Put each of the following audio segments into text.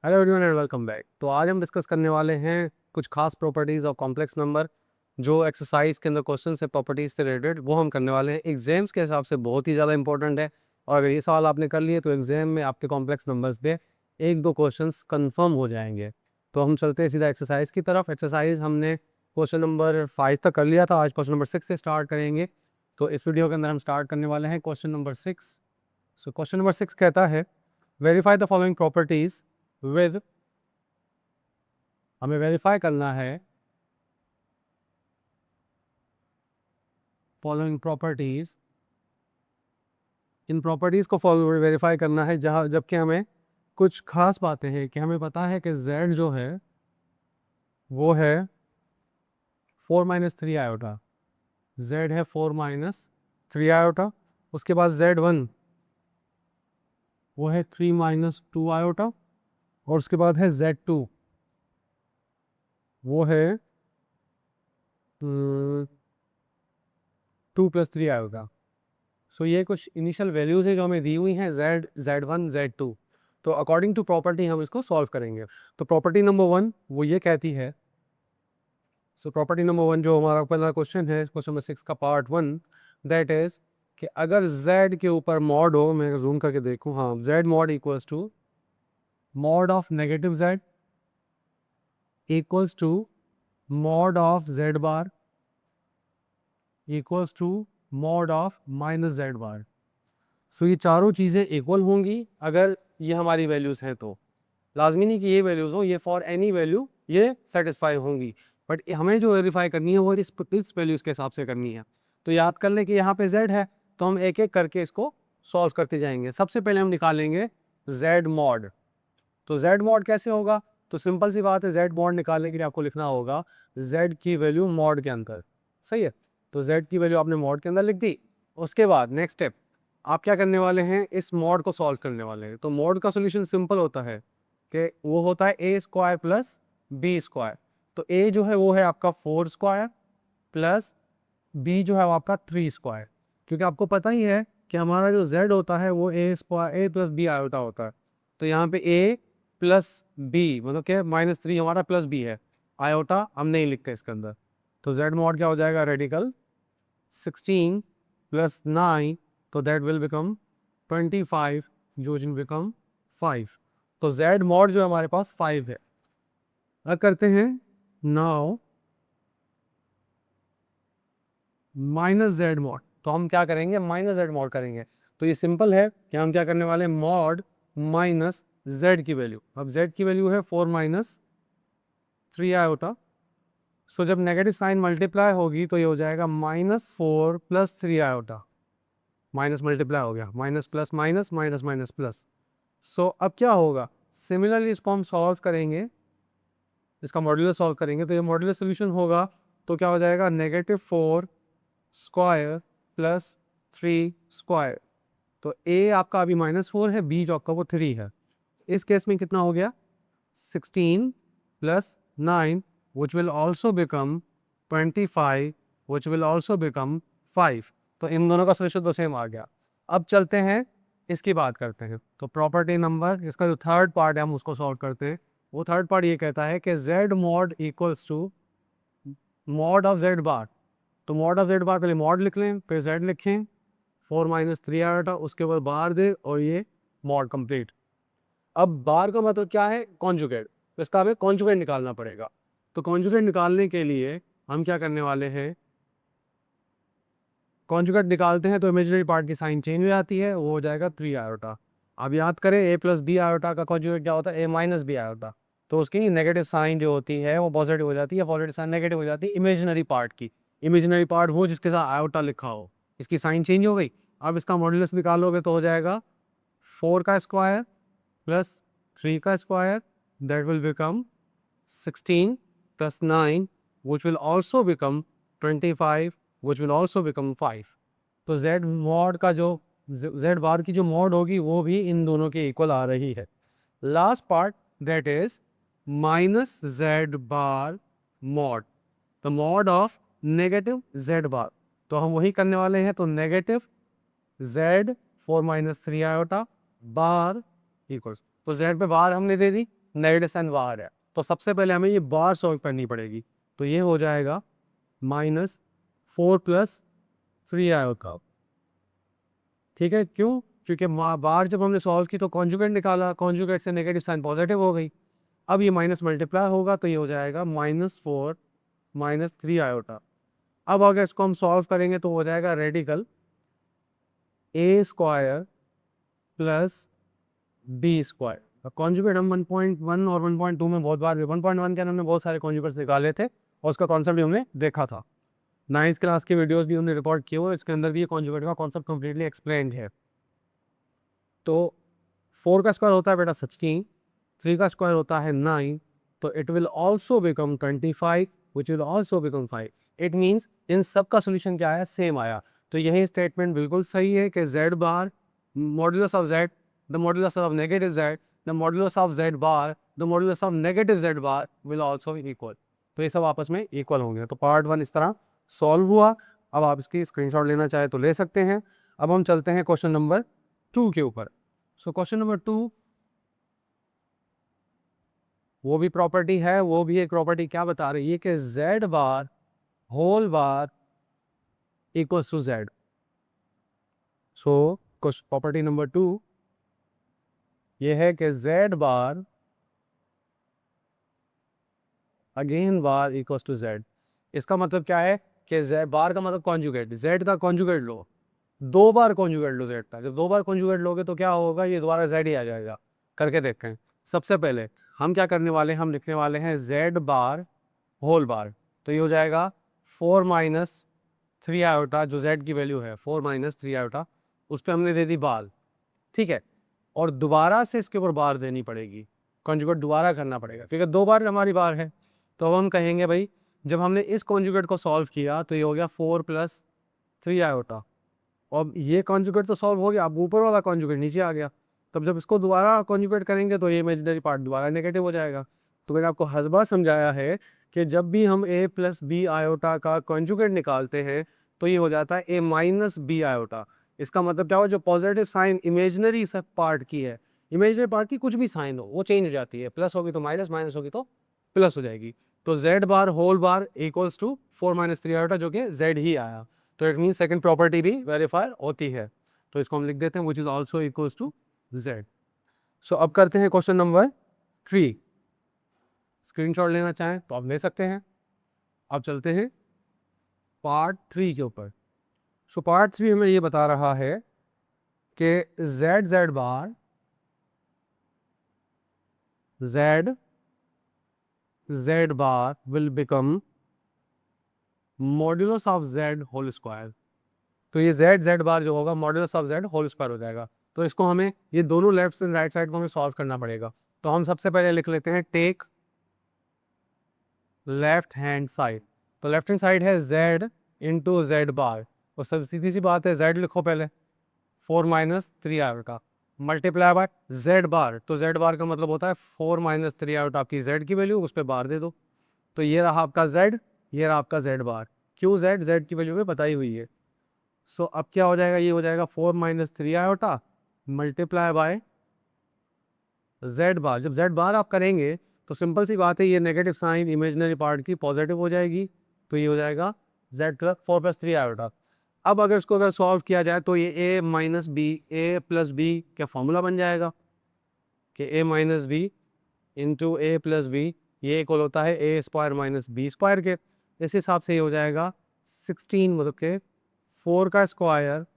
Hello everyone and welcome back. तो आज हम डिस्कस करने वाले हैं कुछ खास प्रॉपर्टीज़ ऑफ कॉम्प्लेक्स नंबर। जो एक्सरसाइज के अंदर क्वेश्चन से प्रॉपर्टीज़ से रिलेटेड वो हम करने वाले हैं। एग्जाम्स के हिसाब से बहुत ही ज़्यादा इंपॉर्टेंट है, और अगर ये सवाल आपने कर लिए तो एग्जाम में आपके कॉम्प्लेक्स नंबर्स पे एक दो क्वेश्चंस कंफर्म हो जाएंगे। तो हम चलते हैं सीधा एक्सरसाइज की तरफ। एक्सरसाइज हमने क्वेश्चन नंबर 5 तक कर लिया था, आज क्वेश्चन नंबर 6 से स्टार्ट करेंगे। तो इस वीडियो के अंदर हम स्टार्ट करने वाले हैं question number 6। So question number 6 कहता है verify the following properties with, हमें वेरीफाई करना है फॉलोइंग प्रॉपर्टीज। इन प्रॉपर्टीज को वेरीफाई करना है जहाँ जबकि हमें कुछ खास बातें हैं कि हमें पता है कि z जो है वो है 4 - 3 आयोटा। z है 4 - 3 आयोटा। उसके बाद z1 वो है 3 - 2 आयोटा। और उसके बाद है z2 वो है 2 + 3 आयोटा। सो ये कुछ इनिशियल वैल्यूज है जो हमें दी हुई हैं, z, z1, z2। तो अकॉर्डिंग टू प्रॉपर्टी हम इसको सॉल्व करेंगे। तो प्रॉपर्टी नंबर 1 वो ये कहती है, सो प्रॉपर्टी नंबर 1 जो हमारा पहला क्वेश्चन है क्वेश्चन नंबर 6 का पार्ट 1, दैट इज कि अगर z के ऊपर मॉड हो, मैं जूम करके देखूं, हाँ, z mod equals to mod of negative z equals to mod of z bar equals to mod of -z bar. So ये चारों चीज़ें इक्वल होंगी अगर ये हमारी वैल्यूज़ हैं। तो लाजमी नहीं कि ये वैल्यूज़ हो, ये फॉर एनी वैल्यू ये सेटिस्फाई होंगी, बट हमें जो वेरीफाई करनी है वो इस वैल्यूज़ के हिसाब से करनी है। तो याद कर लें कि यहाँ पे z है, तो हम एक एक करके इसको सॉल्व करते जाएंगे। सबसे पहले हम निकालेंगे z मॉड। तो z मॉड कैसे होगा? तो सिंपल सी बात है, z मॉड निकालने के लिए आपको लिखना होगा z की वैल्यू मॉड के अंदर। सही है, तो z की वैल्यू आपने मॉड के अंदर लिख दी। उसके बाद नेक्स्ट स्टेप आप क्या करने वाले हैं, इस मॉड को सॉल्व करने वाले हैं। तो मॉड का सोल्यूशन सिंपल होता है कि वो होता है a square plus b square. तो a जो है वो है आपका 4 स्क्वायर प्लस b जो है वो आपका 3 स्क्वायर। क्योंकि आपको पता ही है कि हमारा जो z होता है वो a square a plus b iota होता है। तो यहाँ पे a प्लस b मतलब क्या, -3 हमारा प्लस b है, आयोटा हम नहीं लिखते इसके अंदर। तो z मॉड क्या हो जाएगा, रेडिकल 16 + 9, तो दैट विल बिकम 25, जो विल बिकम 5। तो z मॉड जो हमारे पास 5 है। अब करते हैं नाउ -z मॉड। तो हम क्या करेंगे, -z मॉड करेंगे। तो ये सिंपल है कि हम क्या करने वाले हैं, मॉड माइनस z की वैल्यू। अब z की वैल्यू है 4 - 3 आयोटा। सो जब नेगेटिव साइन मल्टीप्लाई होगी तो ये हो जाएगा -4 + 3 आयोटा। माइनस मल्टीप्लाई हो गया, minus plus minus minus minus plus. So अब क्या होगा, सिमिलरली इसको हम सॉल्व करेंगे, इसका मॉड्यूलस सॉल्व करेंगे। तो ये मॉड्यूलस सोल्यूशन होगा तो क्या हो जाएगा, -4 स्क्वायर प्लस 3 स्क्वायर। तो a आपका अभी -4 है, b जो आपका वो 3 है। इस केस में कितना हो गया, 16 + 9 which will also become 25 which will also become 5। तो इन दोनों का सोल्यूशन तो सेम आ गया। अब चलते हैं इसकी बात करते हैं। तो प्रॉपर्टी नंबर, इसका जो थर्ड पार्ट है हम उसको सॉल्व करते हैं। वो थर्ड पार्ट ये कहता है कि z mod equals to mod of z bar. तो मॉड ऑफ z बार पहले मॉड लिख लें फिर z लिखें, 4 - 3 आयोटा, उसके बाद बार दे और ये मॉड कंप्लीट। अब बार का मतलब क्या है, कॉन्जुगेट। तो इसका हमें कॉन्जुगेट निकालना पड़ेगा। तो कॉन्जुगेट निकालने के लिए हम क्या करने वाले हैं, कॉन्जुगेट निकालते हैं तो इमेजिनरी पार्ट की साइन चेंज हो जाती है, वो हो जाएगा 3 आयोटा। अब याद करें a + b आयोटा का कॉन्जुगेट क्या होता है, a - b आयोटा। तो उसकी नेगेटिव साइन जो होती है वो पॉजिटिव हो जाती है, पॉजिटिव साइन नेगेटिव हो जाती है इमेजिनरी पार्ट की। इमेजिनरी पार्ट वो जिसके साथ आयोटा लिखा हो, इसकी साइन चेंज हो गई। अब इसका मॉड्यूलस निकालोगे तो हो जाएगा 4 का स्क्वायर प्लस 3 का square, that will become 16 + 9 which will also become 25 which will also become 5। तो z मॉड का जो z बार की जो मॉड होगी वो भी इन दोनों के इक्वल आ रही है। Last part that is -z bar mod, the mod of negative z bar. तो हम वही करने वाले हैं। तो नेगेटिव z 4 - 3 आयोटा बार इक्वल्स, तो z पे बार हमने दे दी, नेगेटिव साइन बाहर है, तो सबसे पहले हमें ये बार सॉल्व करनी पड़ेगी। तो ये हो जाएगा -4 + 3i। ठीक है, क्यों? क्योंकि बार जब हमने सॉल्व की तो कॉन्जुगेट निकाला, कॉन्जुगेट से नेगेटिव साइन पॉजिटिव हो गई। अब ये माइनस मल्टीप्लाई होगा तो ये हो जाएगा -4 - 3i। अब अगर इसको हम सॉल्व करेंगे तो हो जाएगा रेडिकल a² + b²। कॉन्जुगेट हम 1.1 और 1.2 में बहुत बार 1.1 के हमने बहुत सारे कॉन्जुगेट्स निकाले थे और उसका कॉन्सेप्ट भी हमने देखा था। 9th क्लास के वीडियोस भी हमने रिकॉर्ड किए हुए, इसके अंदर भी ये कॉन्जुगेट का कॉन्सेप्ट कंप्लीटली एक्सप्लेन्ड है। तो 4 का स्क्वायर होता है बेटा 16, 3 का स्क्वायर होता है 9, तो it will also become 25 which will also become 5। It means in सब का सोल्यूशन क्या आया? सेम आया। तो यही स्टेटमेंट बिल्कुल सही है कि z bar modulus of z, the modulus of negative z, the modulus of z bar, the modulus of negative z bar will also be equal. तो ये सब आपस में इक्वल होंगे। तो पार्ट 1 इस तरह सॉल्व हुआ। अब आप इसकी स्क्रीनशॉट लेना चाहे तो ले सकते हैं। अब हम चलते हैं क्वेश्चन नंबर 2 के ऊपर। सो क्वेश्चन नंबर 2, वो भी प्रॉपर्टी है, वो भी एक प्रॉपर्टी क्या बता रही है कि z bar whole bar equals to z। So property number 2 ये है कि z bar again bar equals to z। इसका मतलब क्या है कि z बार का मतलब कॉन्जुगेट, z का कॉन्जुगेट लो, 2 बार कॉन्जुगेट लो z का। जब 2 बार कॉन्जुगेट लोगे तो क्या होगा? ये दोबारा z ही आ जाएगा। करके देखते हैं। सबसे पहले हम क्या करने वाले हैं? हम लिखने वाले हैं z बार होल बार। तो ये हो जाएगा 4 - 3i, जो z की वैल्यू है 4 - 3i, उस पर हमने दे दी बार। ठीक है, और दोबारा से इसके ऊपर बार देनी पड़ेगी, कॉन्जुगेट दोबारा करना पड़ेगा क्योंकि 2 बार हमारी बार है। तो अब हम कहेंगे भाई जब हमने इस कॉन्जुगेट को सॉल्व किया तो ये हो गया 4 + 3i। अब ये कॉन्जुगेट तो सॉल्व हो गया, अब ऊपर वाला कॉन्जुगेट नीचे आ गया। तब जब इसको दोबारा कॉन्जुगेट करेंगे तो ये इमेजिनरी पार्ट दोबारा नेगेटिव हो जाएगा। तो मैंने आपको हसबा समझाया है कि जब भी हम a + b का कॉन्जुगेट निकालते हैं तो ये हो जाता है a - b। इसका मतलब क्या हो? जो पॉजिटिव साइन इमेजिनरी सब पार्ट की है, इमेजिनरी पार्ट की कुछ भी साइन हो वो चेंज हो जाती है, प्लस होगी तो माइनस, माइनस होगी तो प्लस हो जाएगी। तो z bar whole bar equals to 4 - 3i, जो कि z ही आया। तो इट मीन सेकंड प्रॉपर्टी भी वेरीफाई होती है। तो इसको हम लिख देते हैं which is also equals to z। So अब करते हैं क्वेश्चन नंबर 3। स्क्रीनशॉट लेना चाहें तो आप ले सकते हैं। अब चलते हैं पार्ट 3 के ऊपर। सो पार्ट 3 हमें ये बता रहा है कि z bar z bar will become modulus of z whole square. तो ये z बार जो होगा modulus of z whole square हो जाएगा। तो इसको हमें ये दोनों लेफ्ट एंड राइट साइड को हमें सॉल्व करना पड़ेगा। तो हम सबसे पहले लिख लेते हैं टेक लेफ्ट हैंड साइड। तो लेफ्ट हैंड साइड है z इंटू जेड बार, और सब सीधी सी बात है z लिखो पहले 4 - 3i multiply by z bar. तो z बार का मतलब होता है 4 - 3i आपकी z की वैल्यू, उस पर बार दे दो। तो ये रहा आपका z, ये रहा आपका z बार। क्यों? z की वैल्यू में बताई हुई है। सो अब क्या हो जाएगा? ये हो जाएगा 4 - 3i मल्टीप्लाई बाय z बार। जब z बार आप करेंगे तो सिंपल सी बात है, ये नेगेटिव साइन इमेजिनरी पार्ट की पॉजिटिव हो जाएगी। तो ये हो जाएगा z + 4 + 3i। अब अगर इसको अगर सॉल्व किया जाए तो ये a - b, a + b का फॉर्मूला बन जाएगा कि a - b into a + b, ये इक्वल होता है a² - b² के। इस हिसाब से ये हो जाएगा 16 मतलब के 4 का स्क्वायर -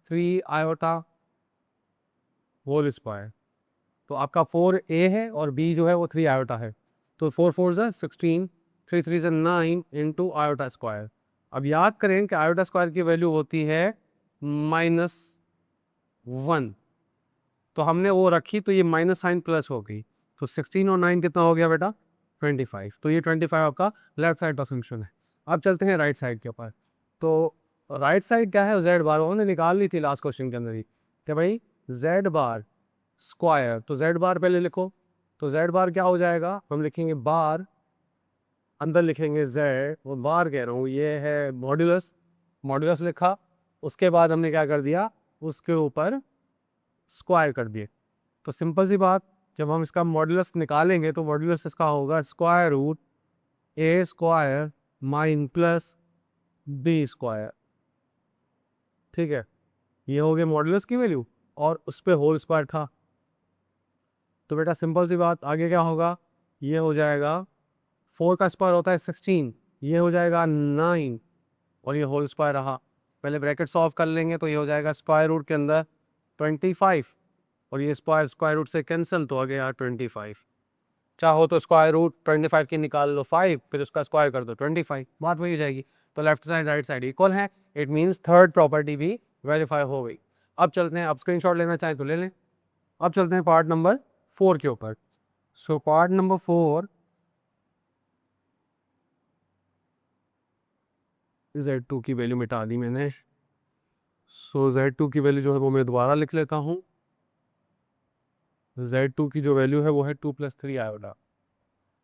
3i होल स्क्वायर। तो आपका 4a है और b जो है वो 3i है। तो 4 4 ज़ा 16, 3 3 ज़ा 9 इंटू आयोटा स्क्वायर। अब याद करें कि आयोटा स्क्वायर की वैल्यू होती है -1। तो हमने वो रखी तो ये माइनस साइन प्लस हो गई। तो 16 और 9 कितना हो गया बेटा? 25। तो ये 25 आपका लेफ्ट साइड का फंक्शन है। अब चलते हैं राइट साइड के ऊपर। तो राइट साइड क्या है? जेड बार उन्होंने निकाल ली थी लास्ट क्वेश्चन के अंदर ही कि भाई जेड बार स्क्वायर। तो जेड बार पहले लिखो। तो जेड बार क्या हो जाएगा? हम लिखेंगे बार, अंदर लिखेंगे जेड, वो बार कह रहा हूँ, ये है मॉड्यूलस। मॉड्यूलस लिखा, उसके बाद हमने क्या कर दिया? उसके ऊपर स्क्वायर कर दिए। तो सिंपल सी बात, जब हम इसका मॉड्यूलस निकालेंगे तो मॉड्यूलस इसका होगा square root A square mine plus B square. ठीक है, ये हो गया मॉड्यूलस की वैल्यू और उस पर होल स्क्वायर था। तो बेटा सिंपल सी बात, आगे क्या होगा, ये हो जाएगा 4 का स्क्वायर होता है 16, ये हो जाएगा 9 और ये होल स्क्वायर रहा। पहले ब्रैकेट सॉल्व कर लेंगे तो ये हो जाएगा स्क्वायर रूट के अंदर 25 और ये स्क्वायर रूट से कैंसिल, तो आ गया 25। चाहो तो स्क्वायर रूट 25 की निकाल लो 5, फिर उसका स्क्वायर कर दो 25, बात वही हो जाएगी। तो left side right side equal है, इट मीन्स थर्ड प्रॉपर्टी भी वेरीफाई हो गई। अब चलते हैं, अब स्क्रीनशॉट लेना चाहें तो ले लें। अब चलते हैं पार्ट नंबर 4 के ऊपर। सो पार्ट नंबर 4, Z2 की वैल्यू मिटा दी मैंने। सो Z2 की वैल्यू जो है वो मैं दोबारा लिख लेता हूँ। Z2 की जो वैल्यू है वो है 2 + 3 आयोडा।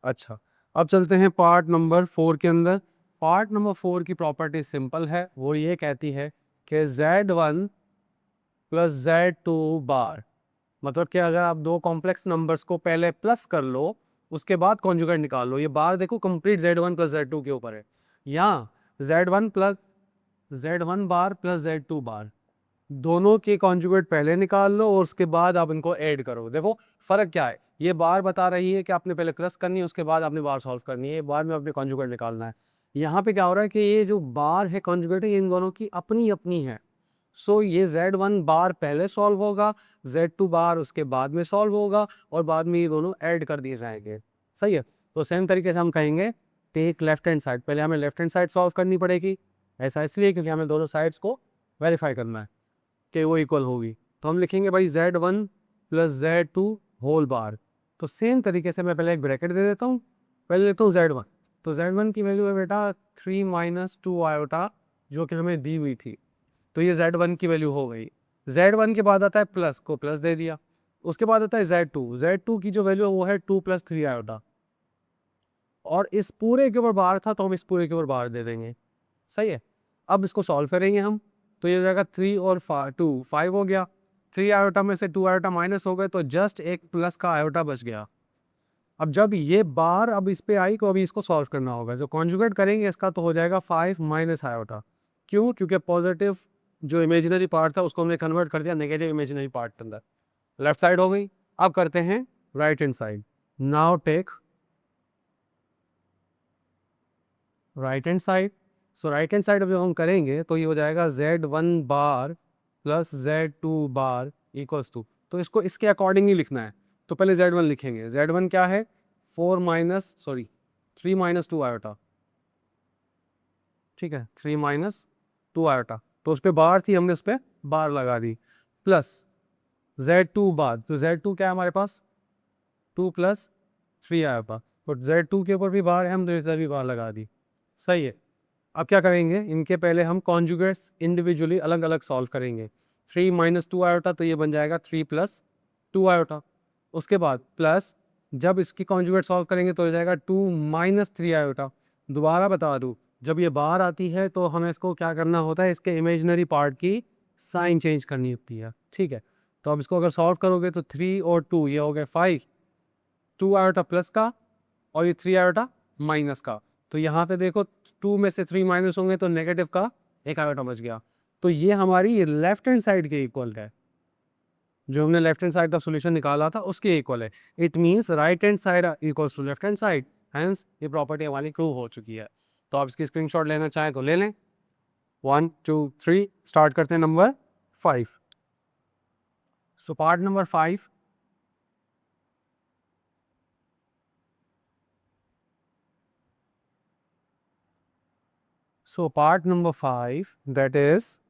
अच्छा, अब चलते हैं पार्ट नंबर 4 के अंदर। पार्ट नंबर 4 की प्रॉपर्टी सिंपल है, वो ये कहती है कि Z1 + Z2 बार, मतलब कि अगर आप दो कॉम्प्लेक्स नंबर्स को पहले प्लस कर लो उसके बाद कॉन्जुगेट निकाल लो। ये बार देखो कंप्लीट Z1 + Z2 के ऊपर है, यहाँ Z1 बार प्लस Z2 बार, दोनों के कॉन्जुगेट पहले निकाल लो और उसके बाद आप इनको ऐड करो। देखो फर्क क्या है, ये बार बता रही है कि आपने पहले प्लस करनी है उसके बाद आपने बार सॉल्व करनी है, बार में आपने कॉन्जुगेट निकालना है। यहाँ पे क्या हो रहा है कि ये जो बार है कॉन्जुगेट है, ये इन दोनों की अपनी अपनी है। सो ये Z1 बार पहले सॉल्व होगा, Z2 बार उसके बाद में सॉल्व होगा और बाद में ये दोनों ऐड कर दिए जाएंगे। सही है, तो सेम तरीके से हम कहेंगे टेक लेफ्ट हैंड साइड, पहले हमें लेफ्ट हैंड साइड सॉल्व करनी पड़ेगी। ऐसा इसलिए क्योंकि हमें दोनों साइड्स को वेरीफाई करना है कि वो इक्वल होगी। तो हम लिखेंगे भाई Z1 + Z2 होल बार। तो सेम तरीके से मैं पहले एक ब्रैकेट दे देता हूँ, पहले लेता हूँ Z1। तो Z1 की वैल्यू है बेटा 3 - 2 आयोटा, जो कि हमें दी हुई थी। तो ये Z1 की वैल्यू हो गई। Z1 के बाद आता है प्लस, को प्लस दे दिया। उसके बाद आता है Z2 की जो वैल्यू है वो है 2 + 3 आयोटा, और इस पूरे के ऊपर बार था तो हम इस पूरे के ऊपर बार दे देंगे। सही है, अब इसको सॉल्व करेंगे हम, तो ये हो जाएगा 3 और 2 5 हो गया। 3 आयोटा में से 2 आयोटा माइनस हो गए तो जस्ट एक प्लस का आयोटा बच गया। अब जब ये बार अब इस पे आई तो अभी इसको सॉल्व करना होगा, जो कॉन्जुगेट करेंगे इसका तो हो जाएगा 5 - आयोटा। क्यों? क्योंकि पॉजिटिव जो इमेजिनरी पार्ट था उसको हमने कन्वर्ट कर दिया नेगेटिव इमेजिनरी पार्ट के अंदर। लेफ्ट साइड हो गई। अब करते हैं right hand side. Now take right hand side. So right hand side अब जब हम करेंगे तो ये हो जाएगा Z1 bar plus Z2 bar equals to, तो इसको इसके अकॉर्डिंग ही लिखना है। तो पहले Z1 लिखेंगे। Z1 क्या है, 3 - 2 आयोटा। ठीक है, 3 - 2 आयोटा, तो उस पर बार थी, हमने उस पर बार लगा दी, प्लस Z2 बार। तो Z2 क्या है हमारे पास, 2 + 3 आयोटा, तो Z2 के ऊपर भी बार है, हमने इधर भी बार लगा दी। सही है, अब क्या करेंगे, इनके पहले हम कॉन्जुगेट्स इंडिविजुअली अलग अलग सॉल्व करेंगे। 3 - 2 आयोटा, तो ये बन जाएगा 3 + 2 आयोटा। उसके बाद प्लस, जब इसकी कॉन्जुगेट सॉल्व करेंगे तो हो जाएगा 2 - 3 आयोटा। दोबारा बता दूँ, जब ये बाहर आती है तो हमें इसको क्या करना होता है, इसके इमेजिनरी पार्ट की साइन चेंज करनी होती है। ठीक है, तो अब इसको अगर सॉल्व करोगे तो 3 और 2 ये हो गए 5, 2 आयोटा प्लस का और ये 3 आयोटा माइनस का। तो यहाँ पे देखो 2 में से 3 माइनस होंगे तो नेगेटिव का एक आयोटा बच गया। तो ये हमारी लेफ्ट हैंड साइड के इक्वल है, जो हमने लेफ्ट हैंड साइड का सॉल्यूशन निकाला था उसके इक्वल है। It means right hand side equals to left hand side, hence ये प्रॉपर्टी हमारी प्रूव हो चुकी है। तो आप इसकी स्क्रीनशॉट लेना चाहें तो ले लें। 1 2 3 स्टार्ट करते हैं number 5। So part number 5, that is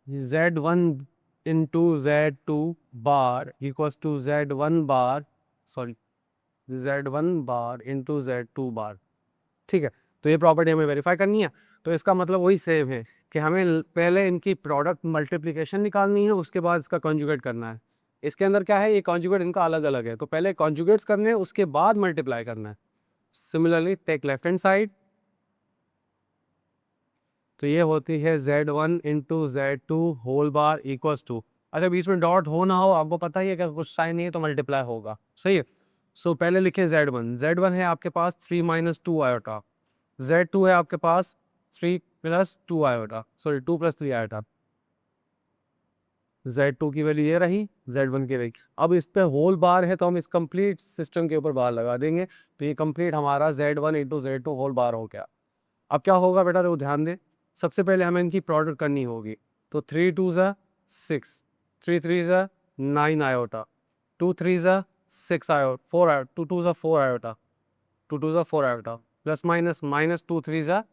Z1 into Z2 bar equals to Z1 bar, sorry, Z1 bar into Z2 bar। ठीक है, तो ये प्रॉपर्टी हमें वेरीफाई करनी है। तो इसका मतलब वही सेम है कि हमें पहले इनकी प्रोडक्ट मल्टीप्लिकेशन निकालनी है, उसके बाद इसका कॉन्जुगेट करना है। इसके अंदर क्या है, ये कॉन्जुगेट इनका अलग अलग है, तो पहले कॉन्जुगेट्स करने हैं उसके बाद मल्टीप्लाई करना है। Similarly take left hand side, तो ये होती है Z1 into Z2 whole bar equals to, अच्छा बीच में डॉट हो ना हो आपको पता ही है कि कुछ साइन नहीं है तो मल्टीप्लाई होगा, सही है। सो पहले लिखे Z1 है आपके पास 3 माइनस 2 आयोटा, Z2 है आपके पास 3 plus 2 iota, sorry 2 plus 3 iota. Z2 की वैल्यू ये रही, Z1 की रही। अब इस पे होल बार है तो हम इस कंप्लीट सिस्टम के ऊपर बार लगा देंगे, तो ये कंप्लीट हमारा Z1 इंटू Z2 होल बार हो गया। अब क्या होगा बेटा, देखो ध्यान दे, सबसे पहले हमें इनकी प्रोडक्ट करनी होगी। तो 3 2 ज़ा 6, 3 3 ज़ा 9 आयोटा, 2 3 ज़ा 6 आयोटा, 4 आयोटा, 2 2 ज़ा 4 आयोटा, 2 2 ज़ा 4 आयोटा, प्लस माइनस माइनस 2 3 ज़ा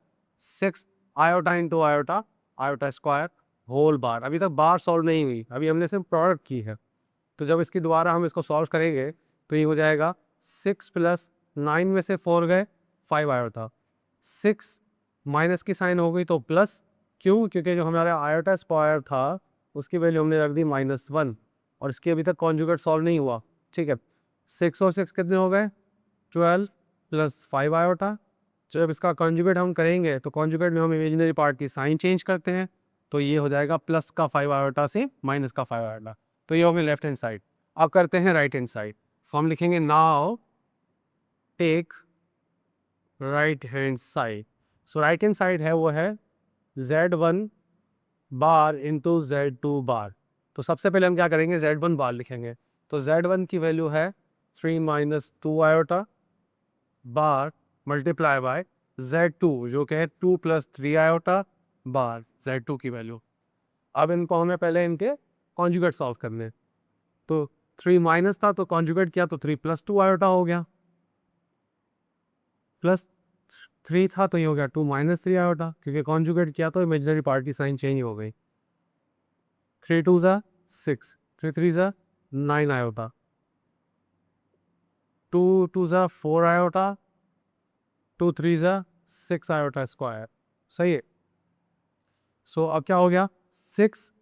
6 iota into iota, iota square whole bar. अभी तक बार सॉल्व नहीं हुई, अभी हमने सिर्फ प्रोडक्ट की है। तो जब इसकी दोबारा हम इसको सॉल्व करेंगे तो ये हो जाएगा 6 प्लस 9 में से 4 गए 5 आयोटा, 6 माइनस की साइन हो गई तो प्लस, क्यों, क्योंकि जो हमारा आयोटा स्क्वायर था उसकी वैल्यू हमने रख दी -1 और इसकी अभी तक कॉन्जुगेट सॉल्व नहीं हुआ, ठीक है। 6 और 6 कितने हो गए 12 प्लस 5 आयोटा। जब इसका कॉन्जुगेट हम करेंगे तो कॉन्जुगेट में हम इमेजिनरी पार्ट की साइन चेंज करते हैं, तो ये हो जाएगा प्लस का 5 आयोटा से माइनस का 5 आयोटा, तो ये हो गया लेफ्ट हैंड साइड। अब करते हैं राइट हैंड साइड, फॉर्म लिखेंगे now take right hand side. So right hand side है वो है Z1 बार इंटू Z2 बार। तो सबसे पहले हम क्या करेंगे, Z1 बार लिखेंगे। तो Z1 की वैल्यू है 3 minus 2 iota bar multiply by Z2 जो कि है 2 प्लस 3 आयोटा बार Z2 की वैल्यू। अब इनको हमें पहले इनके कॉन्जुगेट सॉल्व करने हैं। तो 3 माइनस था तो कॉन्जुगेट किया तो 3 प्लस 2 आयोटा हो गया, प्लस 3 था तो ये हो गया 2 माइनस 3 आयोटा, क्योंकि कॉन्जुगेट किया तो इमेजिनरी पार्ट की साइन चेंज हो गई। 3 2 ज़ा 6, 3 3 ज़ा 9 आयोटा, 2 2 ज़ा 4 आयोटा, 2 3 ज़ा 6 आयोटा स्क्वायर, सही है। सो अब क्या हो गया, 6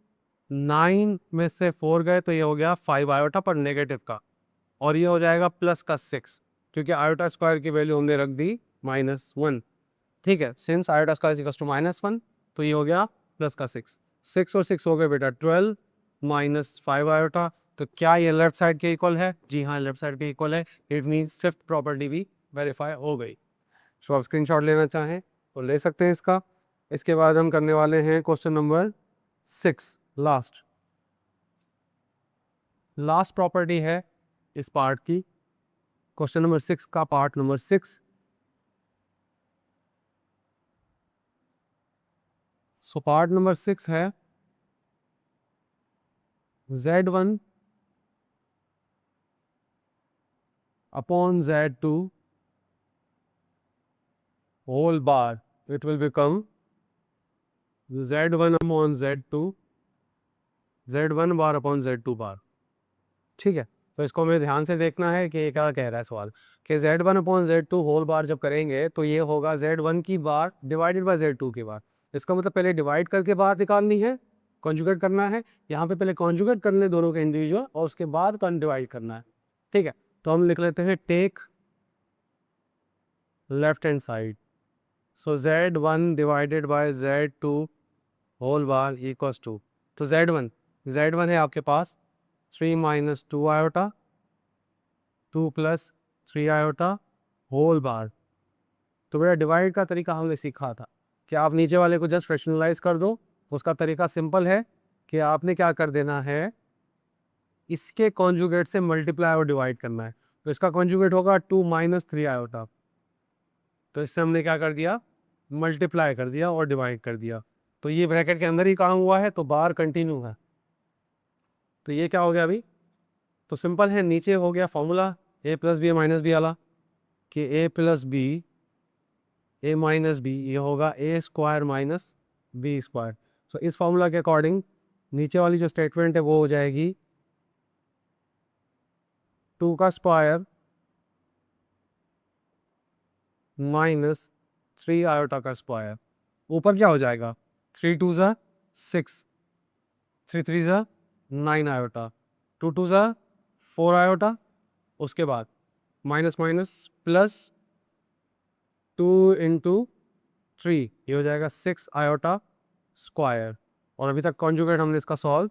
9 में से 4 गए तो ये हो गया 5 आयोटा पर नेगेटिव का, और ये हो जाएगा प्लस का 6, क्योंकि आयोटा स्क्वायर की वैल्यू हमने रख दी -1, ठीक है। Since iota square equals to -1 तो ये हो गया प्लस का 6, 6 और 6 हो गए बेटा 12 माइनस 5 आयोटा। तो क्या ये लेफ्ट साइड के इक्वल है, जी हाँ लेफ्ट साइड के इक्वल है। इट मीन्स फिफ्थ प्रॉपर्टी भी वेरीफाई हो गई। सो आप स्क्रीनशॉट लेना चाहें तो ले सकते हैं इसका। इसके बाद हम करने वाले हैं क्वेश्चन नंबर 6, लास्ट प्रॉपर्टी है इस पार्ट की, क्वेश्चन नंबर 6 का part number 6। So part number 6 है Z1 upon Z2 whole bar, it will become Z1 upon Z2 Z1 bar upon Z2 बार, ठीक है। तो इसको हमें ध्यान से देखना है कि ये क्या कह रहा है सवाल, कि Z1 अपॉन Z2 होल बार जब करेंगे तो ये होगा Z1 की बार डिवाइडेड बाय Z2 की बार। इसका मतलब पहले डिवाइड करके बार निकालनी है, कॉन्जुगेट करना है। यहाँ पे पहले कॉन्जुगेट करने दोनों के इंडिविजुअल और उसके बाद डिवाइड करना है, ठीक है। तो हम लिख लेते हैं take left hand side. So Z1 divided by Z2 whole bar equals to, तो Z1 है आपके पास 3 minus 2 iota, 2 plus 3 iota whole bar. तो बेटा डिवाइड का तरीका हमने सीखा था कि आप नीचे वाले को जस्ट फ्रैक्शनलाइज कर दो। उसका तरीका सिंपल है कि आपने क्या कर देना है, इसके कॉन्जुगेट से मल्टीप्लाई और डिवाइड करना है। तो इसका कॉन्जुगेट होगा 2 माइनस 3 आयोटा, तो इससे हमने क्या कर दिया, मल्टीप्लाई कर दिया और डिवाइड कर दिया। तो ये ब्रैकेट के अंदर ही काम हुआ है तो बार कंटिन्यू है। तो ये क्या हो गया अभी, तो सिंपल है, नीचे हो गया फॉर्मूला ए प्लस बी माइनस बी वाला, कि ए प्लस बी ए माइनस बी ये होगा ए स्क्वायर माइनस बी स्क्वायर। सो इस फॉर्मूला के अकॉर्डिंग नीचे वाली जो स्टेटमेंट है वो हो जाएगी 2 का स्क्वायर माइनस 3 आयोटा का स्क्वायर। ऊपर क्या हो जाएगा, 3 2 ज़ा 6, 3 3 ज़ा 9 आयोटा, 2 2 ज़ा 4 आयोटा, उसके बाद माइनस माइनस प्लस 2 इंटू 3 ये हो जाएगा 6 आयोटा स्क्वायर। और अभी तक कॉन्जुगेट हमने इसका सॉल्व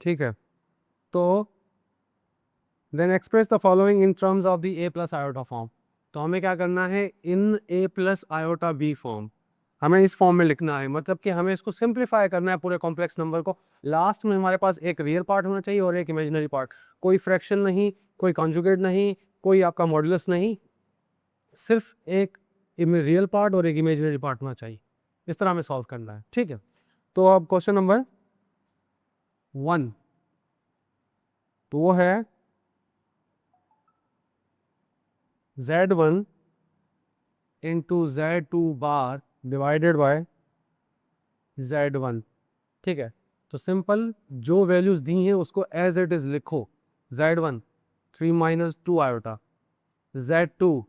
ठीक है, तो then express the following in terms of the a plus iota form. तो हमें क्या करना है, in a plus iota b form हमें इस फॉर्म में लिखना है, मतलब कि हमें इसको सिंप्लीफाई करना है पूरे कॉम्प्लेक्स नंबर को। लास्ट में हमारे पास एक रियल पार्ट होना चाहिए और एक इमेजिनरी पार्ट, कोई फ्रैक्शन नहीं, कोई कॉन्जुगेट नहीं, कोई आपका मॉडुलस नहीं, सिर्फ एक रियल पार्ट और एक इमेजिनरी पार्ट होना चाहिए। इस तरह हमें सॉल्व करना है, ठीक है। तो अब क्वेश्चन नंबर 1, तो वो है Z1 into Z2 bar divided by Z1, ठीक है। तो सिंपल जो वैल्यूज दी हैं उसको एज इट इज लिखो। Z1 3 minus 2 iota, Z2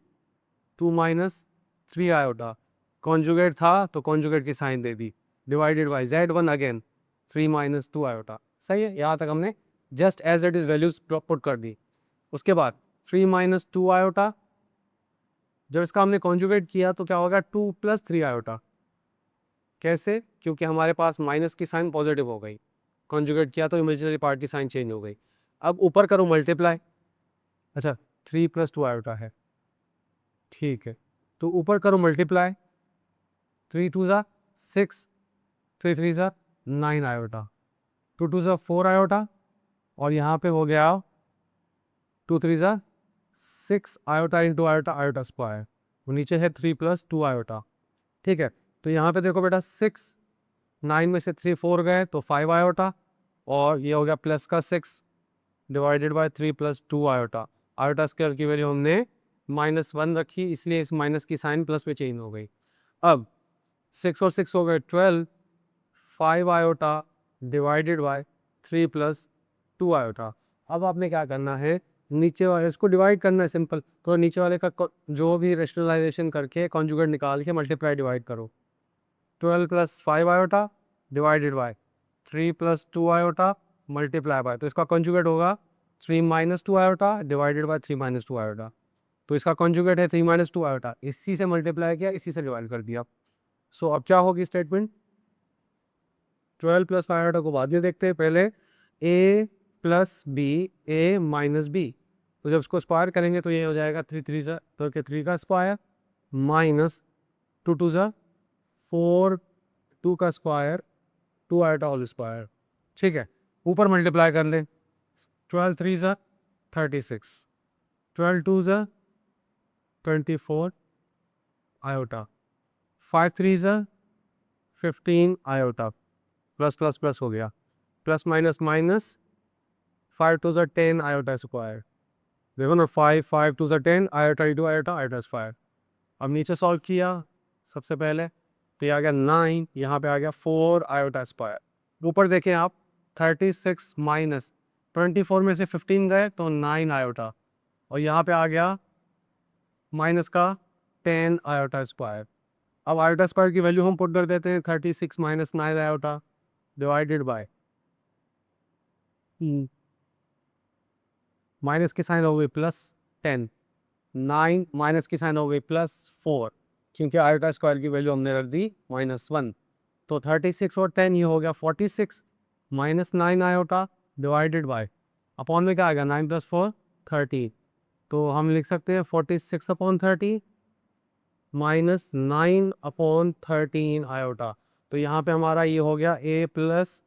2 minus 3 iota, conjugate था तो कॉन्जुगेट की साइन दे दी, divided by Z1 again 3 minus 2 iota. सही है, यहाँ तक हमने just as it is values put कर दी। उसके बाद 3 माइनस 2 आयोटा, जब इसका हमने कॉन्जुगेट किया तो क्या होगा, 2 प्लस 3 आयोटा। कैसे, क्योंकि हमारे पास माइनस की साइन पॉजिटिव हो गई, कॉन्जुगेट किया तो इमेजिनरी पार्ट की साइन चेंज हो गई। अब ऊपर करो मल्टीप्लाई, अच्छा 3 प्लस 2 आयोटा है, ठीक है, तो ऊपर करो मल्टीप्लाई, 3 2 ज़ा 6, 3 3 ज़ा 9 आयोटा, 2 2 ज़ा 4 आयोटा, और यहाँ पे हो गया 2 3 ज़ा 6 iota into iota, iota square, वो नीचे है 3 प्लस 2 आयोटा, ठीक है। तो यहाँ पे देखो बेटा 6, 9 में से 3 4 गए तो 5 आयोटा, और ये हो गया प्लस का 6 divided by 3 plus 2 iota. Iota square की वैल्यू हमने -1 रखी, इसलिए इस माइनस की साइन प्लस में चेंज हो गई। अब 6 और 6 हो गए 12, 5 iota divided by 3 plus 2 iota. अब आपने क्या करना है, नीचे वाले इसको डिवाइड करना है सिंपल, तो नीचे वाले का जो भी रेशनलाइजेशन करके कॉन्जुगेट निकाल के मल्टीप्लाई डिवाइड करो। 12 plus 5 iota divided by 3 plus 2 iota multiply by, तो इसका कॉन्जुगेट होगा 3 minus 2 iota divided by 3 minus 2 iota. तो इसका कॉन्जुगेट है 3 माइनस 2 आयोटा, इसी से मल्टीप्लाई किया, इसी से डिवाइड कर दिया। सो अब क्या होगी स्टेटमेंट, 12 प्लस 5 आयोटा को बाद में देखते हैं, पहले ए प्लस बी, ए माइनस बी, तो जब इसको स्क्वायर करेंगे तो ये हो जाएगा 3 3 सा तो 3 का स्क्वायर माइनस 2 2 सा 4, 2 का स्क्वायर 2 आयोटा होल स्क्वायर, ठीक है। ऊपर मल्टीप्लाई कर लें, 12 3 सा 36, 12 2 सा 24 आयोटा, 5 3 सा 15 आयोटा, प्लस प्लस प्लस हो गया, प्लस माइनस माइनस, 5 2 सा 10 आयोटा स्क्वायर, देखो ना 5 5 2 सा 10 iota into iota, iota square. अब नीचे सॉल्व किया सबसे पहले, तो ये आ गया 9, यहाँ पे आ गया 4 आयोटा स्क्वायर। ऊपर देखें आप, 36 माइनस 24 में से 15 गए तो 9 आयोटा, और यहाँ पे आ गया माइनस का 10 आयोटा स्क्वायर। अब आयोटा स्क्वायर की वैल्यू हम पुट कर देते हैं, 36 minus 9 iota divided by, minus की साइन हो गई प्लस 10, 9 माइनस की साइन हो गई +4, क्योंकि आयोटा स्क्वायर की वैल्यू हमने रख दी -1। तो 36 और 10 ये हो गया 46 minus 9 iota divided by, upon में क्या आ गया 9 + 4 13, तो हम लिख सकते हैं 46/30 माइनस 9/13 आयोटा। तो यहाँ पे हमारा ये हो गया a प्लस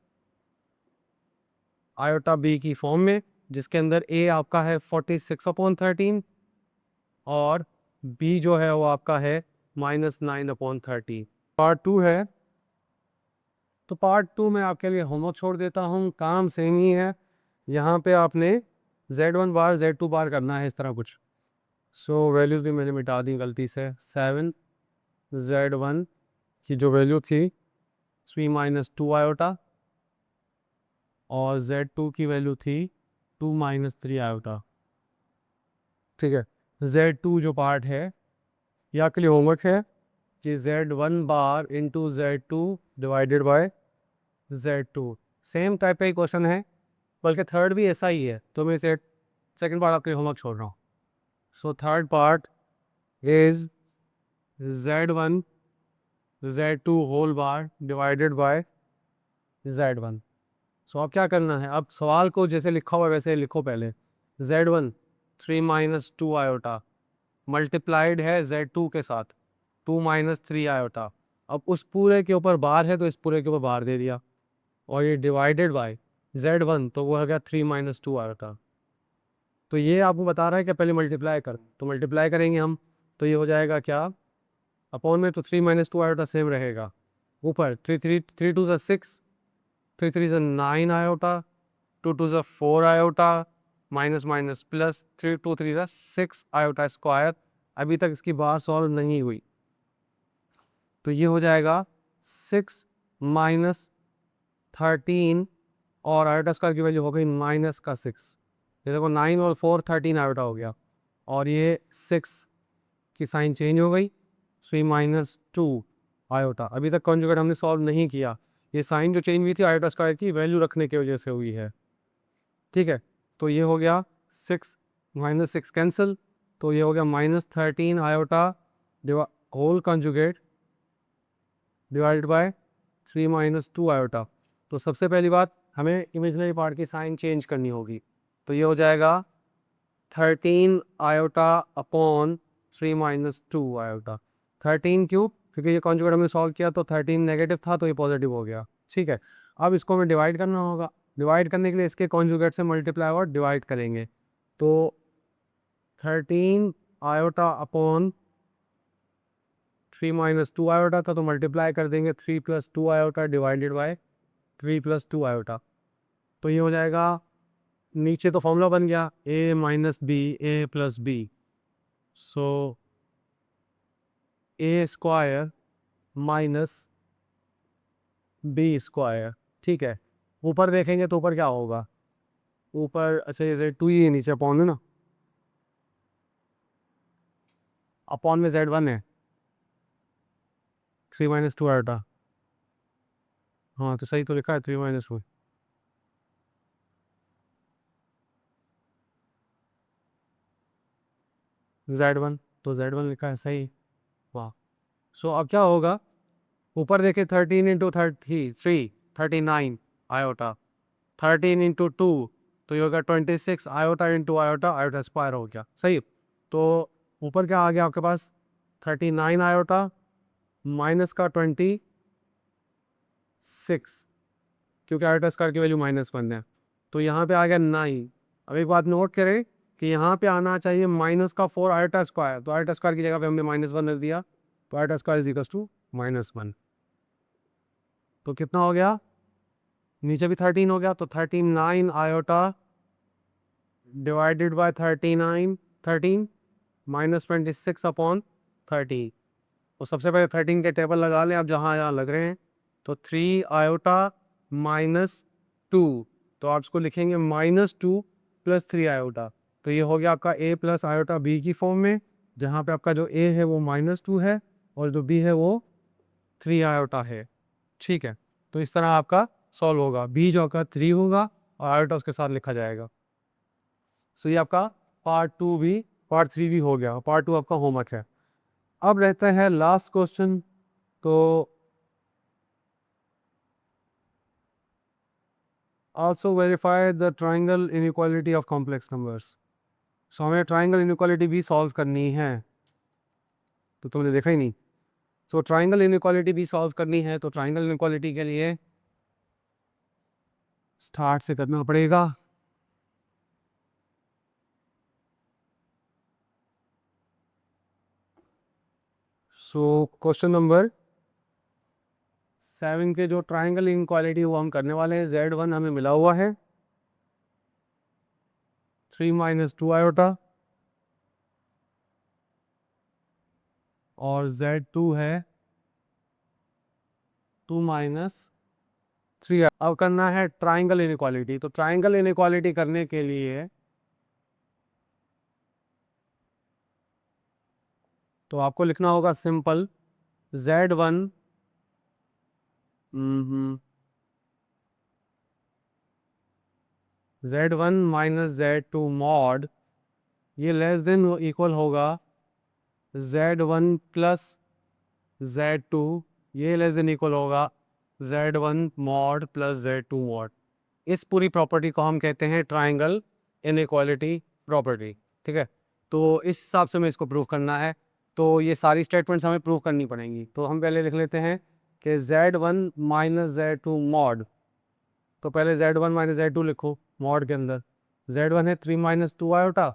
आयोटा b की फॉर्म में, जिसके अंदर a आपका है 46/13 और b जो है वो आपका है -9/13। पार्ट 2 है, तो पार्ट 2 में आपके लिए होमवर्क छोड़ देता हूँ, काम सेम ही है। यहाँ पे आपने Z1 बार Z2 बार करना है इस तरह कुछ। सो वैल्यूज़ भी मैंने मिटा दी गलती से, 7 Z1 की जो वैल्यू थी 3 माइनस 2 आयोटा, और Z2 की वैल्यू थी 2 माइनस 3 आयोटा, ठीक है। Z2 जो पार्ट है यह आपके लिए होमवर्क है कि Z1 bar into Z2 divided by Z2, same type का ही क्वेश्चन है, बल्कि थर्ड भी ऐसा ही है, तो मैं इसे सेकंड पार्ट आपके होमवर्क छोड़ रहा हूँ। So third part is Z1 Z2 whole bar divided by Z1। So अब क्या करना है, अब सवाल को जैसे लिखा हुआ है वैसे लिखो पहले। z1 3 माइनस 2 आयोटा मल्टीप्लाइड है z2 के साथ 2 माइनस 3 आयोटा। अब उस पूरे के ऊपर बार है तो इस पूरे के ऊपर बार दे दिया, और ये डिवाइडेड बाय z1 तो वो हो गया 3 माइनस 2 आयोटा। तो ये आपको बता रहा है कि पहले मल्टीप्लाई कर, तो मल्टीप्लाई करेंगे हम, तो ये हो जाएगा क्या, अपॉन में तो 3 माइनस 2 आयोटा सेम रहेगा, ऊपर 3 2 6, 3 3 9 iota, 2 2 4 iota, minus minus plus 3 2 3 6 iota square. अभी तक इसकी बार सॉल्व नहीं हुई, तो ये हो जाएगा 6 माइनस 13, और आयोटा स्क्वायर की वैल्यू हो गई माइनस का 6। ये देखो 9 और 4 13 आयोटा हो गया, और ये 6 की साइन चेंज हो गई, 3 माइनस 2 आयोटा। अभी तक कॉन्जुगेट हमने सॉल्व नहीं किया, ये साइन जो चेंज हुई थी आयोटा स्क्वायर की वैल्यू रखने की वजह से हुई है। ठीक है, तो ये हो गया 6 माइनस 6 कैंसिल, तो ये हो गया minus 13 iota whole conjugate divided by 3 minus 2 iota. तो सबसे पहली बात हमें इमेजिनरी पार्ट की साइन चेंज करनी होगी, तो ये हो जाएगा 13 iota upon 3 minus 2 iota. 13 cube, क्योंकि ये कॉन्जुगेट हमने सॉल्व किया तो 13 नेगेटिव था तो ये पॉजिटिव हो गया। ठीक है, अब इसको हमें डिवाइड करना होगा, डिवाइड करने के लिए इसके कॉन्जुगेट से मल्टीप्लाई और डिवाइड करेंगे। तो 13 आयोटा अपॉन 3 माइनस 2 आयोटा था, तो मल्टीप्लाई कर देंगे 3 plus 2 iota divided by 3 plus 2 iota. तो ये हो जाएगा, नीचे तो फॉर्मूला बन गया a minus b a plus b, so a square minus b square. ठीक है, ऊपर देखेंगे तो ऊपर क्या होगा, ऊपर अच्छा ये z2 ही है, नीचे अपॉन है ना, अपॉन में z1 है 3 माइनस 2 आयोटा। हाँ तो सही तो लिखा है 3 माइनस 2, z1 तो z1 लिखा है सही। वाह, सो अब क्या होगा, ऊपर देखे 13 इंटू 39 आयोटा, 13 इंटू 2 तो ये होगा 26 iota into iota, iota square हो गया सही। तो ऊपर क्या आ गया आपके पास 39 आयोटा माइनस का 26, क्योंकि आयोटा स्क्वायर की वैल्यू -1 है, तो यहाँ पे आ गया 9। अब एक बात नोट करें कि यहाँ पे आना चाहिए माइनस का 4 आयोटा स्क्वायर, तो आयोटा स्क्वायर की जगह पे हमने -1 रख दिया, तो iota square is equal to -1। तो कितना हो गया, नीचे भी 13 हो गया, तो 39 iota divided by 13 minus 26 upon 30। तो सबसे पहले 13 के टेबल लगा लें, अब जहाँ यहाँ लग रहे हैं, तो 3 आयोटा माइनस 2, तो आप इसको लिखेंगे -2 प्लस 3 आयोटा। तो ये हो गया आपका a प्लस आयोटा b की फॉर्म में, जहाँ पे आपका जो a है वो -2 है और जो b है वो 3 आयोटा है। ठीक है, तो इस तरह आपका सॉल्व होगा, b जो आपका 3 होगा और आयोटा उसके साथ लिखा जाएगा। सो ये आपका पार्ट 2 भी, पार्ट 3 भी हो गया, पार्ट 2 आपका होमवर्क है। अब रहता है लास्ट क्वेश्चन, तो also verify the triangle inequality of complex numbers। सो हमें ट्राइंगल इनइक्वालिटी भी सॉल्व करनी है, तो तुमने देखा ही नहीं। सो ट्राइंगल इनइक्वालिटी भी सॉल्व करनी है, तो ट्राइंगल इनइक्वालिटी के लिए स्टार्ट से करना पड़ेगा। सो क्वेश्चन नंबर 7 के जो ट्राइंगल इनइक्वालिटी वो हम करने वाले हैं। z1 हमें मिला हुआ है 3 माइनस 2 आयोटा, और z2 है 2 माइनस 3। अब करना है ट्राइंगल इनइक्वालिटी, तो ट्राइंगल इनइक्वालिटी करने के लिए तो आपको लिखना होगा simple z1 z1 minus z2 mod, ये लेस देन इक्वल होगा z1 प्लस z2, ये लेस देन इक्वल होगा z1 mod plus z2 mod. इस पूरी प्रॉपर्टी को हम कहते हैं ट्राइंगल इनइक्वालिटी प्रॉपर्टी। ठीक है, तो इस हिसाब से हमें इसको प्रूव करना है। तो ये सारी स्टेटमेंट्स हमें प्रूव करनी पड़ेंगी। तो हम पहले लिख लेते हैं कि Z1 माइनस Z2 मॉड। तो पहले Z1 माइनस Z2 लिखो मॉड के अंदर। Z1 है 3 माइनस 2 आयोटा,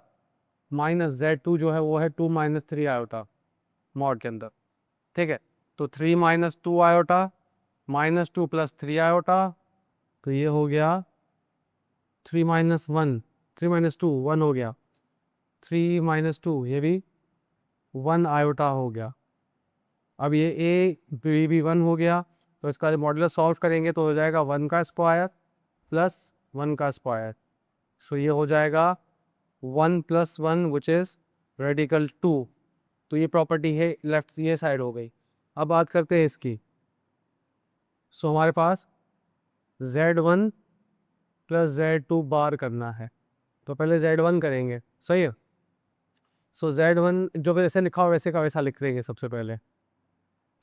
माइनस Z2 जो है वो है 2 माइनस 3 आयोटा मॉड के अंदर। ठीक है, तो 3 minus 2 iota minus 2 plus 3 iota, तो ये हो गया 3 माइनस 1, 3 माइनस 2 1 हो गया, 3 माइनस 2 ये भी 1 आयोटा हो गया। अब ये ए बी भी 1 हो गया, तो इसका मॉडुलस सॉल्व करेंगे तो हो जाएगा 1 का स्क्वायर प्लस 1 का स्क्वायर। सो ये हो जाएगा 1 प्लस 1 विच इज़ रेडिकल 2। तो ये प्रॉपर्टी है लेफ्ट ये साइड हो गई। अब बात करते हैं इसकी। सो हमारे पास Z1 प्लस Z2 बार करना है, तो पहले Z1 करेंगे, सही है। सो Z1 जो वैसे लिखा हो वैसे का वैसा लिख देंगे सबसे पहले।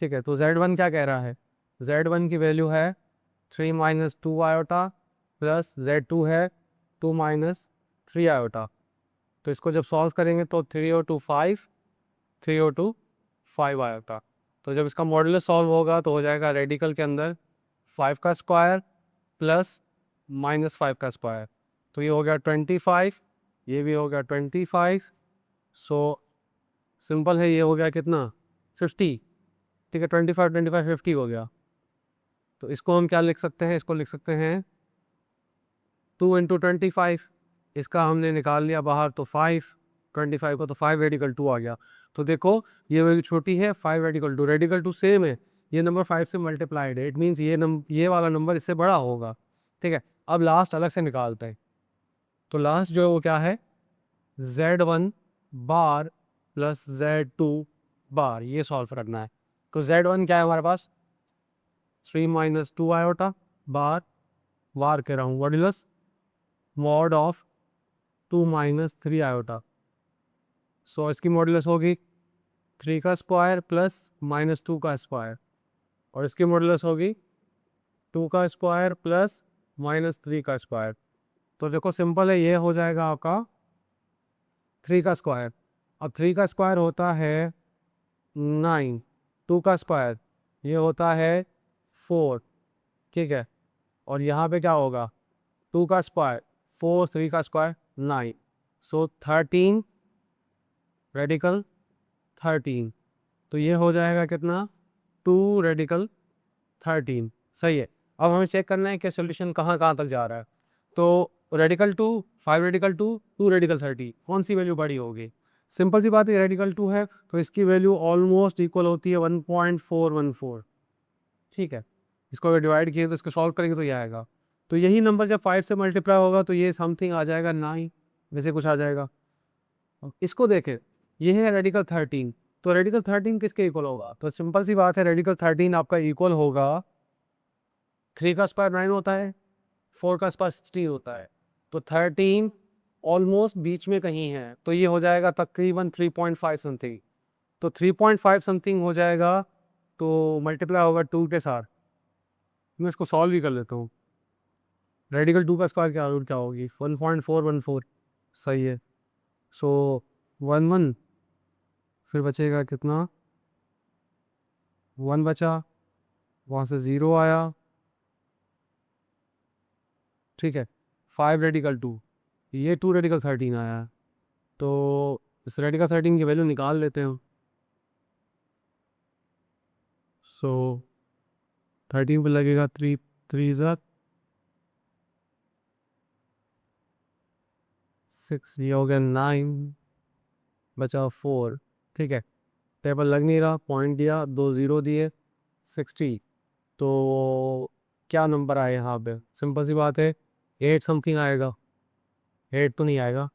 ठीक है, तो Z1 क्या कह रहा है, Z1 की वैल्यू है 3 माइनस 2 आयोटा प्लस Z2 है 2 माइनस 3 आयोटा। तो इसको जब सॉल्व करेंगे तो 3 और 2 5, 3 और 2 5 आयोटा। तो जब इसका मॉडुलस सॉल्व होगा तो हो जाएगा रेडिकल के अंदर 5 का स्क्वायर प्लस माइनस 5 का स्क्वायर। तो ये हो गया 25, ये भी हो गया 25। सो सिंपल है, ये हो गया कितना 50। ठीक है, 25 25 50 हो गया। तो इसको हम क्या लिख सकते हैं, इसको लिख सकते हैं 2 इंटू 25। इसका हमने निकाल लिया बाहर तो 5, 25 का तो 5 रेडिकल 2 आ गया। तो देखो ये वैल्यू छोटी है, 5 रेडिकल 2 सेम है, ये नंबर 5 से मल्टीप्लाइड है, इट मीन्स ये वाला नंबर इससे बड़ा होगा। ठीक है, अब लास्ट अलग से निकालते हैं। तो लास्ट जो है वो क्या है, Z1 बार प्लस Z2 बार, ये सॉल्व करना है। तो Z1 क्या है हमारे पास 3 माइनस 2 आयोटा बार, वार कह रहा हूँ modulus mod of 2 minus 3 iota. So इसकी मॉड्यूलस होगी 3 का स्क्वायर प्लस माइनस 2 का स्क्वायर, और इसकी मॉड्यूलस होगी 2 का स्क्वायर प्लस माइनस 3 का स्क्वायर। तो देखो सिंपल है, ये हो जाएगा आपका 3 का स्क्वायर। अब 3 का स्क्वायर होता है 9, 2 का स्क्वायर ये होता है 4। ठीक है, और यहाँ पे क्या होगा 2 का स्क्वायर 4, 3 का स्क्वायर 9, सो 13 रेडिकल 13। तो ये हो जाएगा कितना 2 रेडिकल 13। सही है। अब हमें चेक करना है कि सोल्यूशन कहाँ कहाँ तक जा रहा है। तो रेडिकल 2 5 रेडिकल 2 2 रेडिकल 30, कौन सी वैल्यू बड़ी होगी। सिंपल सी बात है, रेडिकल 2 है तो इसकी वैल्यू ऑलमोस्ट इक्वल होती है 1.414। ठीक है, इसको अगर डिवाइड किए तो इसको सॉल्व करेंगे तो ये आएगा। तो यही नंबर जब 5 से मल्टीप्लाई होगा तो ये समथिंग आ जाएगा 9, वैसे कुछ आ जाएगा। इसको देखें, ये है रेडिकल 13। तो रेडिकल 13 किसके इक्वल होगा, तो सिंपल सी बात है, रेडिकल 13 आपका इक्वल होगा 3 का स्क्वायर 9 होता है, 4 का स्क्वायर 16 होता है, तो 13 ऑलमोस्ट बीच में कहीं है, तो ये हो जाएगा तकरीबन 3.5 समथिंग। तो 3.5 समथिंग हो जाएगा, तो मल्टीप्लाई होगा 2 के साथ। मैं इसको सॉल्व ही कर लेता हूँ। रेडिकल 2 का स्क्वायर क्या रूट क्या होगी 1.414। सही है। सो 1 1, फिर बचेगा कितना 1 बचा, वहाँ से 0 आया। ठीक है, 5 रेडिकल 2, ये 2 रेडिकल 13 आया है। तो इस रेडिकल 13 की वैल्यू निकाल लेते हैं। सो 13 पे लगेगा 3 3 ज़ा 6, ये हो गया 9, बचा 4। ठीक है, टेबल लग नहीं रहा, पॉइंट दिया 2 ज़ीरो दिए 60। तो क्या नंबर आए यहाँ पे, सिंपल सी बात है 8 समथिंग आएगा। 8 तो नहीं आएगा,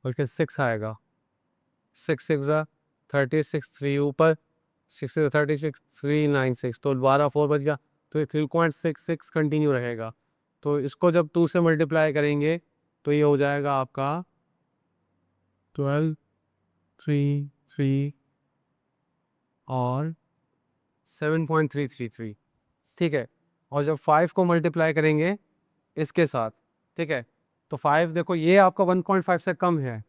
बल्कि 6 आएगा। 6 6 ज़ा 36, 3 ऊपर 6 36 396, तो 12 4 बच गया। तो ये 3.66 कंटिन्यू रहेगा। तो इसको जब 2 से मल्टीप्लाई करेंगे तो ये हो जाएगा आपका 12 3 3 और 7.333। ठीक है, और जब 5 को मल्टीप्लाई करेंगे इसके साथ, ठीक है। तो 5 देखो ये आपका 1.5 से कम है,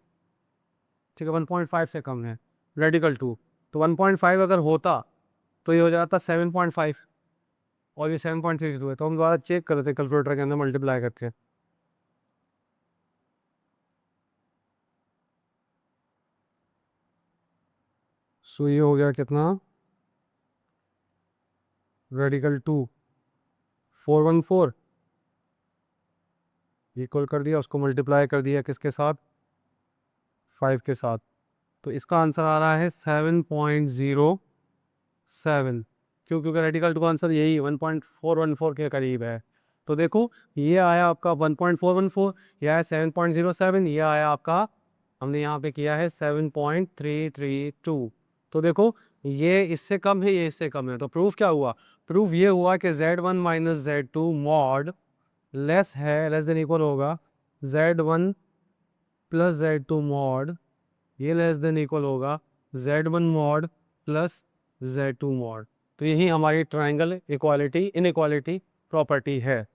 ठीक है, 1.5 से कम है, रेडिकल 2। तो 1.5 अगर होता तो ये हो जाता 7.5 और ये 7.32 है। तो हम दोबारा चेक कर रहे थे कैलकुलेटर के अंदर मल्टीप्लाई करके। सो ये हो गया कितना, रेडिकल 2 414 इक्वल कर दिया, उसको मल्टीप्लाई कर दिया किसके साथ, 5 के साथ। तो इसका आंसर आ रहा है 7.07। क्यों, क्योंकि रेडिकल 2 का आंसर यही 1.414 के करीब है। तो देखो ये आया आपका 1.414, यह आया 7.07, ये आया आपका, हमने यहाँ पे किया है 7.332। तो देखो ये इससे कम है, ये इससे कम है। तो प्रूफ क्या हुआ, प्रूफ ये हुआ कि Z1 minus Z2 mod less है, लेस देन इक्वल होगा Z1 प्लस Z2 मॉड, ये लेस देन इक्वल होगा Z1 mod plus Z2 mod. तो यही हमारी ट्रायंगल इक्वालिटी इनइक्वालिटी प्रॉपर्टी है।